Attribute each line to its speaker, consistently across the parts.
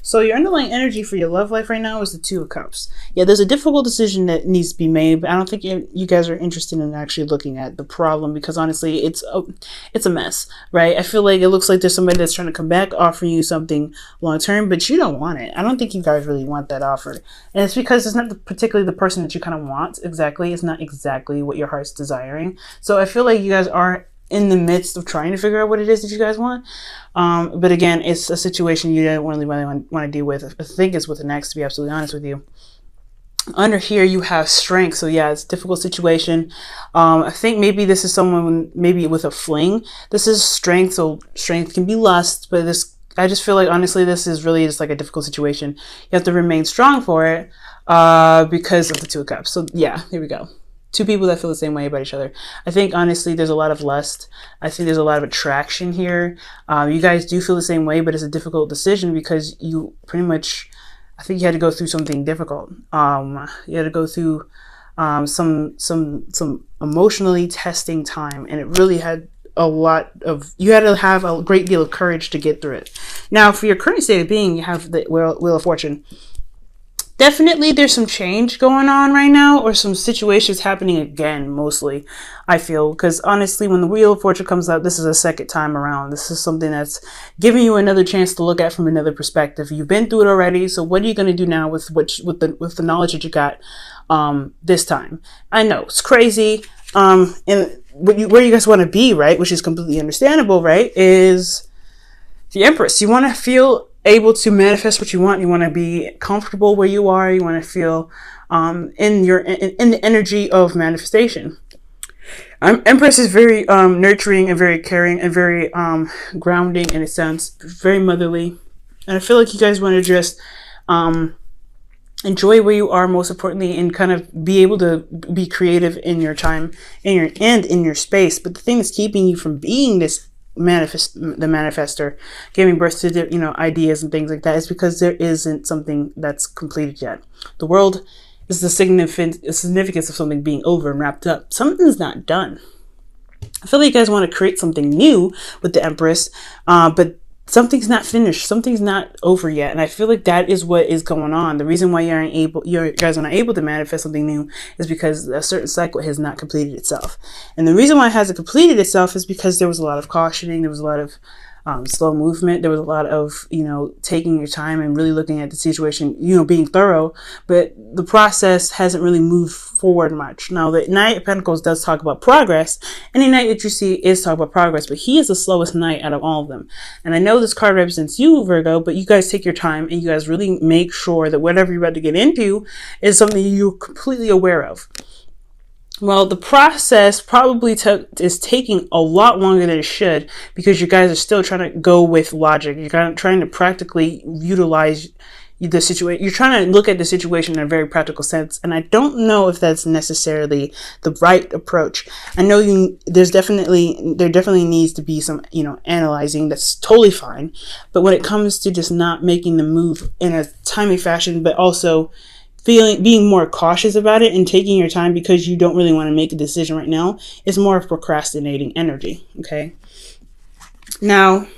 Speaker 1: So your underlying energy for your love life right now is the Two of Cups. Yeah, there's a difficult decision that needs to be made, but I don't think you guys are interested in actually looking at the problem, because honestly, it's a mess, right? I feel like it looks like there's somebody that's trying to come back offering you something long term, but you don't want it. I don't think you guys really want that offer. And it's because it's not particularly the person that you kind of want exactly. It's not exactly what your heart's desiring. So I feel like you guys are in the midst of trying to figure out what it is that you guys want. But again, it's a situation you don't really want to deal with. I think it's with an ex, to be absolutely honest with you. Under here, you have strength. So yeah, it's a difficult situation. I think maybe this is someone maybe with a fling. This is strength. So strength can be lust, but I just feel like, honestly, this is really just like a difficult situation. You have to remain strong for it because of the Two of Cups. So yeah, here we go. Two people that feel the same way about each other. I think, honestly, there's a lot of lust. I think there's a lot of attraction here. You guys do feel the same way, but it's a difficult decision because you pretty much, I think you had to go through something difficult. You had to go through some emotionally testing time, and it really had you had to have a great deal of courage to get through it. Now, for your current state of being, you have the Wheel of Fortune. Definitely there's some change going on right now, or some situations happening again, mostly, I feel. Because honestly, when the Wheel of Fortune comes out, this is a second time around. This is something that's giving you another chance to look at from another perspective. You've been through it already, so what are you going to do now with the knowledge that you got this time? I know, it's crazy. And where you guys want to be, right, which is completely understandable, right, is the Empress. You want to feel able to manifest what you want. You want to be comfortable where you are. You want to feel in the energy of manifestation. Empress is very nurturing and very caring and very grounding in a sense, very motherly. And I feel like you guys want to just enjoy where you are, most importantly, and kind of be able to be creative in your time and in your space. But the thing that's keeping you from being the manifester, giving birth to ideas and things like that, is because there isn't something that's completed yet. The world is the significance of something being over and wrapped up. Something's not done. I feel like you guys want to create something new with the Empress, but something's not finished. Something's not over yet. And I feel like that is what is going on. The reason why you guys are not able to manifest something new is because a certain cycle has not completed itself. And the reason why it hasn't completed itself is because there was a lot of cautioning. There was a lot of slow movement. There was a lot of, taking your time and really looking at the situation, being thorough, but the process hasn't really moved forward much. Now, the Knight of Pentacles does talk about progress. Any knight that you see is talking about progress, but he is the slowest knight out of all of them. And I know this card represents you, Virgo, but you guys take your time and you guys really make sure that whatever you're about to get into is something you're completely aware of. Well, the process probably is taking a lot longer than it should, because you guys are still trying to go with logic. You're kind of trying to practically utilize the situation. You're trying to look at the situation in a very practical sense. And I don't know if that's necessarily the right approach. I know there definitely needs to be some, analyzing. That's totally fine. But when it comes to just not making the move in a timely fashion, but also being more cautious about it and taking your time because you don't really want to make a decision right now, is more of procrastinating energy. Okay. Now,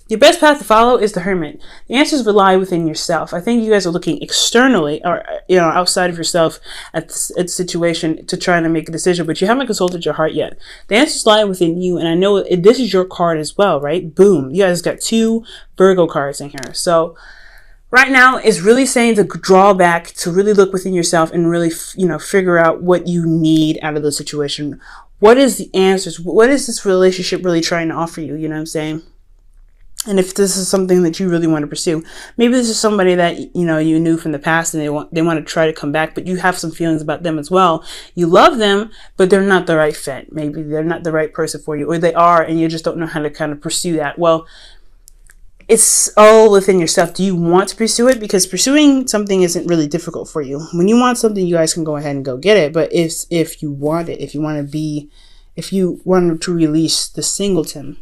Speaker 1: your best path to follow is the Hermit. The answers lie within yourself. I think you guys are looking externally or outside of yourself at the situation to try to make a decision, but you haven't consulted your heart yet. The answers lie within you, and I know this is your card as well, right? Boom. You guys got 2 Virgo cards in here. So right now, it's really saying to draw back, to really look within yourself and really, figure out what you need out of the situation. What is the answers? What is this relationship really trying to offer you? You know what I'm saying? And if this is something that you really want to pursue, maybe this is somebody that, you knew from the past and they want to try to come back, but you have some feelings about them as well. You love them, but they're not the right fit. Maybe they're not the right person for you, or they are, and you just don't know how to kind of pursue that. Well, it's all within yourself. Do you want to pursue it? Because pursuing something isn't really difficult for you. When you want something, you guys can go ahead and go get it. But if you want it, if you want to release the singleton,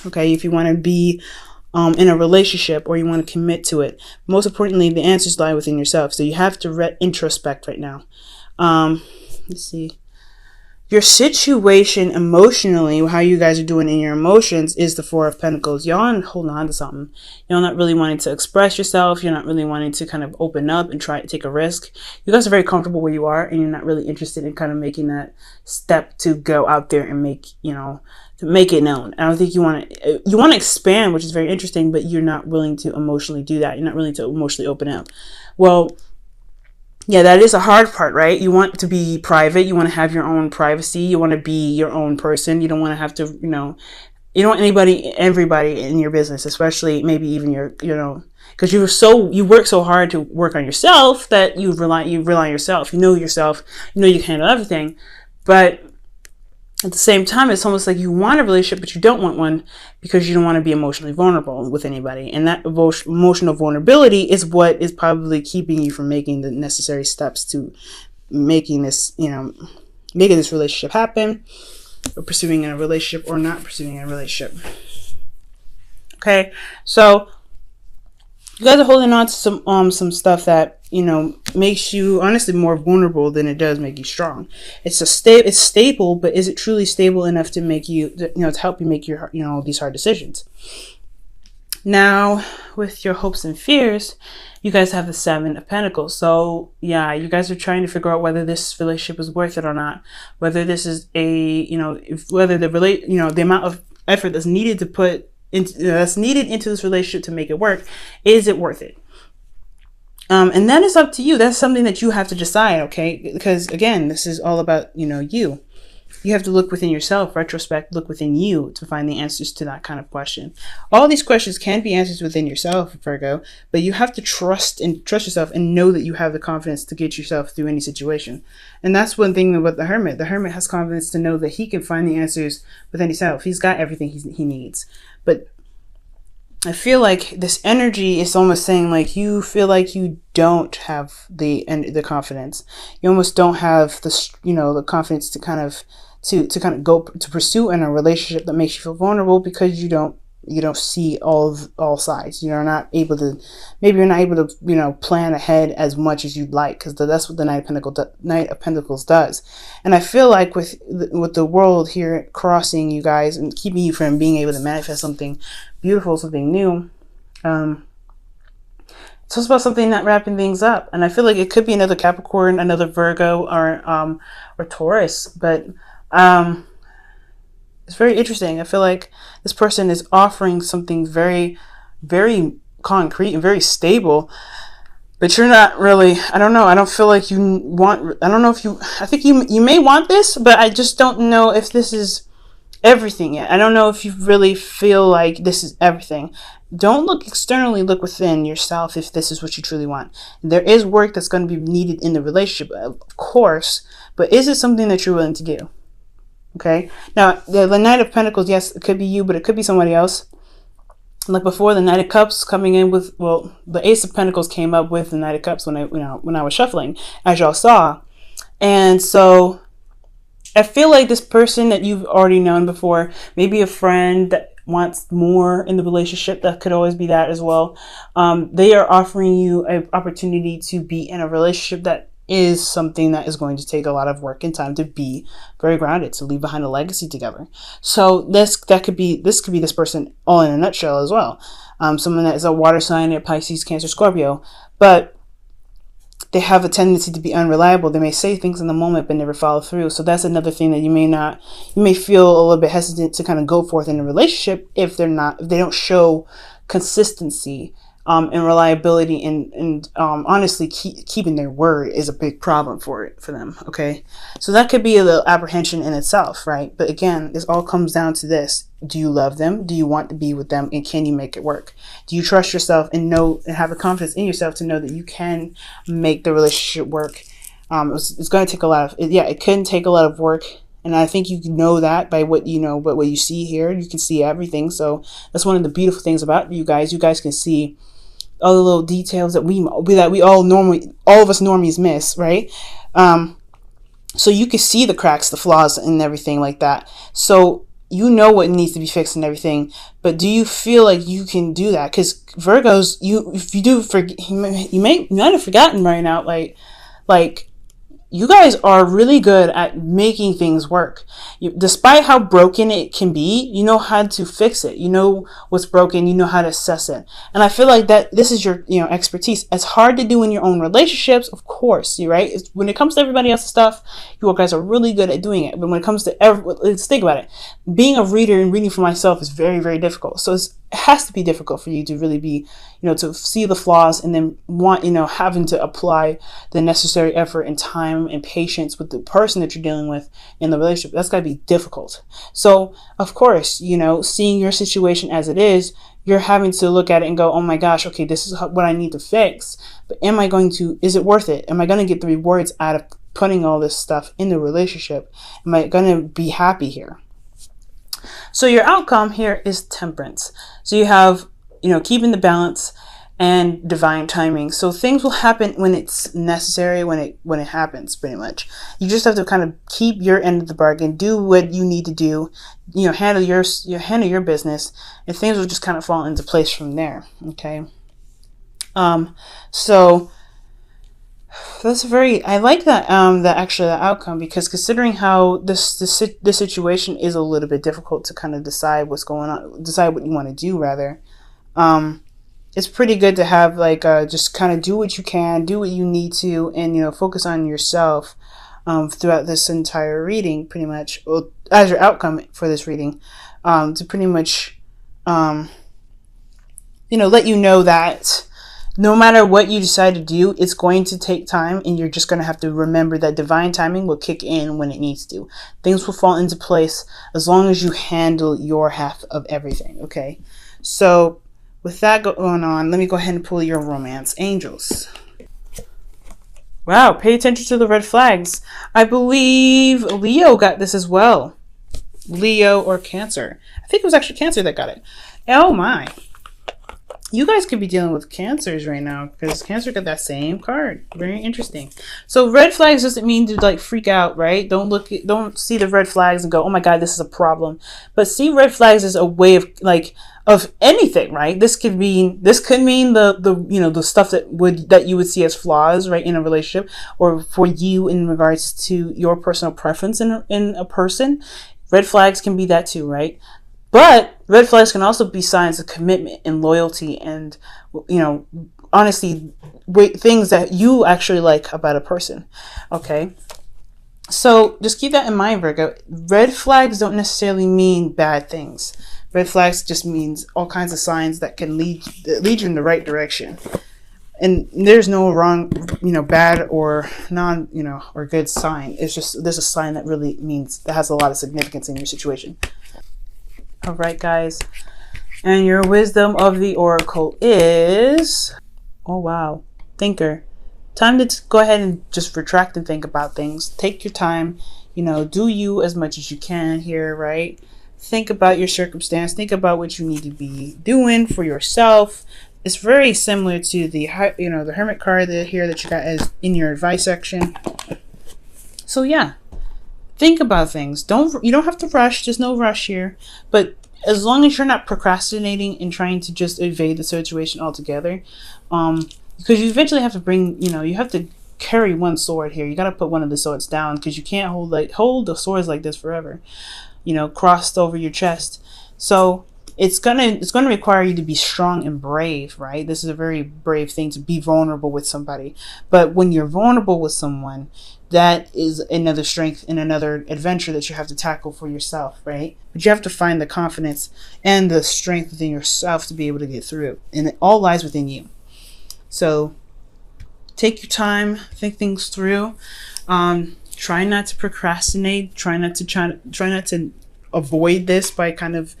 Speaker 1: okay, if you want to be in a relationship or you want to commit to it, most importantly, the answers lie within yourself. So you have to introspect right now. Let's see. your situation emotionally, how you guys are doing in your emotions, is the Four of Pentacles. Y'all holding on to something. You're not really wanting to express yourself. You're not really wanting to kind of open up and try to take a risk. You guys are very comfortable where you are, and you're not really interested in kind of making that step to go out there and make, to make it known. I don't think you want to expand, which is very interesting, but you're not willing to emotionally do that. You're not willing to emotionally open up. Well, yeah, that is a hard part, right? You want to be private. You want to have your own privacy. You want to be your own person. You don't want to have to, you don't want everybody in your business, especially maybe even because you work so hard to work on yourself that you rely on yourself. You know yourself. You know you can handle everything, but at the same time, it's almost like you want a relationship, but you don't want one because you don't want to be emotionally vulnerable with anybody. And that emotional vulnerability is what is probably keeping you from making the necessary steps to making this relationship happen, or pursuing a relationship or not pursuing a relationship. Okay, so you guys are holding on to some stuff that makes you honestly more vulnerable than it does make you strong. It's stable, but is it truly stable enough to make you to help you make your these hard decisions? Now, with your hopes and fears, you guys have the Seven of Pentacles. So yeah, you guys are trying to figure out whether this relationship is worth it or not. Whether this is whether the amount of effort that's needed to put that's needed into this relationship to make it work, is it worth it? And that is up to you. That's something that you have to decide, okay? Because again, this is all about, you. You have to look within yourself, retrospect, look within you to find the answers to that kind of question. All these questions can be answered within yourself, Virgo, but you have to trust yourself and know that you have the confidence to get yourself through any situation. And that's one thing about the Hermit. The Hermit has confidence to know that he can find the answers within himself. He's got everything he needs. But I feel like this energy is almost saying like you feel like you don't have the confidence. You almost don't have the confidence to kind of go to pursue in a relationship that makes you feel vulnerable because you don't see all sides. You're not able to plan ahead as much as you'd like, because that's what the Knight of Pentacles does. And I feel like with the world here crossing you guys and keeping you from being able to manifest something beautiful, something new, it's also about something not wrapping things up. And I feel like it could be another Capricorn, another Virgo, or Taurus, but it's very interesting. I feel like this person is offering something very, very concrete and very stable, but you're not really, I don't know. I don't feel like you want, I think you may want this, but I just don't know if this is everything yet. I don't know if you really feel like this is everything. Don't look externally, look within yourself if this is what you truly want. There is work that's going to be needed in the relationship, of course, but is it something that you're willing to do? Okay. Now, the Knight of Pentacles, yes, it could be you, but it could be somebody else. Like before, the Knight of Cups coming in with, the Ace of Pentacles came up with the Knight of Cups when I was shuffling, as y'all saw. And so I feel like this person that you've already known before, maybe a friend that wants more in the relationship, that could always be that as well. They are offering you an opportunity to be in a relationship that is something that is going to take a lot of work and time to be very grounded, to leave behind a legacy together. So this could be this person all in a nutshell as well. Someone that is a water sign, a Pisces, Cancer, Scorpio, but they have a tendency to be unreliable. They may say things in the moment but never follow through. So that's another thing that you may feel a little bit hesitant to kind of go forth in a relationship if they don't show consistency. And reliability and honestly keeping their word is a big problem for them. Okay, so that could be a little apprehension in itself, right? But again, this all comes down to this: do you love them? Do you want to be with them? And can you make it work? Do you trust yourself and have the confidence in yourself to know that you can make the relationship work? It's going to take a lot of it can take a lot of work. And I think you know that by what you see here. You can see everything. So that's one of the beautiful things about you guys. You guys can see all the little details that we all of us normies miss, right? So you can see the cracks, the flaws, and everything like that. So you know what needs to be fixed and everything. But do you feel like you can do that? Because Virgos, you might have forgotten right now, like you guys are really good at making things work. Despite how broken it can be, you know how to fix it. You know what's broken. You know how to assess it. And I feel like that this is your, expertise. It's hard to do in your own relationships, of course, right? When it comes to everybody else's stuff, you guys are really good at doing it. But when it comes to let's think about it. Being a reader and reading for myself is very, very difficult. So it has to be difficult for you to really be, to see the flaws and then having to apply the necessary effort and time and patience with the person that you're dealing with in the relationship. That's got to be difficult. So of course, seeing your situation as it is, you're having to look at it and go, oh my gosh, okay, this is what I need to fix. But is it worth it? Am I going to get the rewards out of putting all this stuff in the relationship? Am I going to be happy here? So your outcome here is temperance. So you have, keeping the balance and divine timing. So things will happen when it's necessary, when it happens, pretty much. You just have to kind of keep your end of the bargain, do what you need to do, handle your business, and things will just kind of fall into place from there. Okay. So that's I like that, that outcome, because considering how this situation is a little bit difficult to kind of decide what's going on, decide what you want to do rather. It's pretty good to have just kind of do what you can, do what you need to, and, focus on yourself, throughout this entire reading, pretty much, as your outcome for this reading, to pretty much, let you know that no matter what you decide to do, it's going to take time, and you're just going to have to remember that divine timing will kick in when it needs to. Things will fall into place as long as you handle your half of everything, okay? So with that going on, let me go ahead and pull your romance angels. Wow, pay attention to the red flags. I believe Leo got this as well. Leo or Cancer. I think it was actually Cancer that got it. Oh my. You guys could be dealing with Cancers right now, because Cancer got that same card. Very interesting. So red flags doesn't mean to freak out, right? Don't see the red flags and go, oh my God, this is a problem. But see red flags as a way of anything, right? This could mean the stuff that you would see as flaws, right, in a relationship, or for you in regards to your personal preference in a person. Red flags can be that too, right? But red flags can also be signs of commitment and loyalty and, honesty, things that you actually like about a person. Okay. So just keep that in mind, Virgo. Red flags don't necessarily mean bad things. Red flags just means all kinds of signs that can lead you in the right direction. And there's no wrong, bad or non, or good sign. It's just, there's a sign that really that has a lot of significance in your situation. All right, guys. And your wisdom of the oracle is, oh wow, thinker. Time to go ahead and just retract and think about things. Take your time, do you as much as you can here, right? Think about your circumstance. Think about what you need to be doing for yourself. It's very similar to the Hermit card here that you got as in your advice section. So yeah. Think about things. You don't have to rush. There's no rush here. But as long as you're not procrastinating and trying to just evade the situation altogether, because you eventually have to bring, you have to carry one sword here. You got to put one of the swords down, because you can't hold the swords like this forever, crossed over your chest. So it's gonna require you to be strong and brave, right? This is a very brave thing, to be vulnerable with somebody. But when you're vulnerable with someone, that is another strength and another adventure that you have to tackle for yourself, right? But you have to find the confidence and the strength within yourself to be able to get through it. And it all lies within you. So take your time, think things through. Try not to procrastinate. Try not to avoid this by kind of,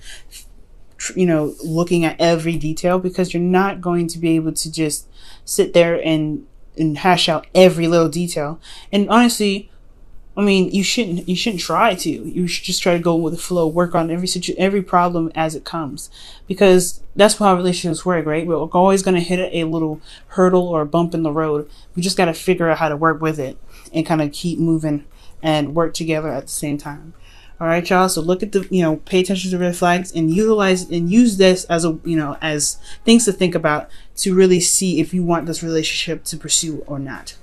Speaker 1: looking at every detail, because you're not going to be able to just sit there and hash out every little detail. And honestly, you shouldn't try to. You should just try to go with the flow, work on every problem as it comes, because that's how relationships work, right? We're always going to hit a little hurdle or a bump in the road. We just got to figure out how to work with it and kind of keep moving and work together at the same time. All right, y'all. So look at pay attention to red flags and use this as as things to think about, to really see if you want this relationship to pursue or not.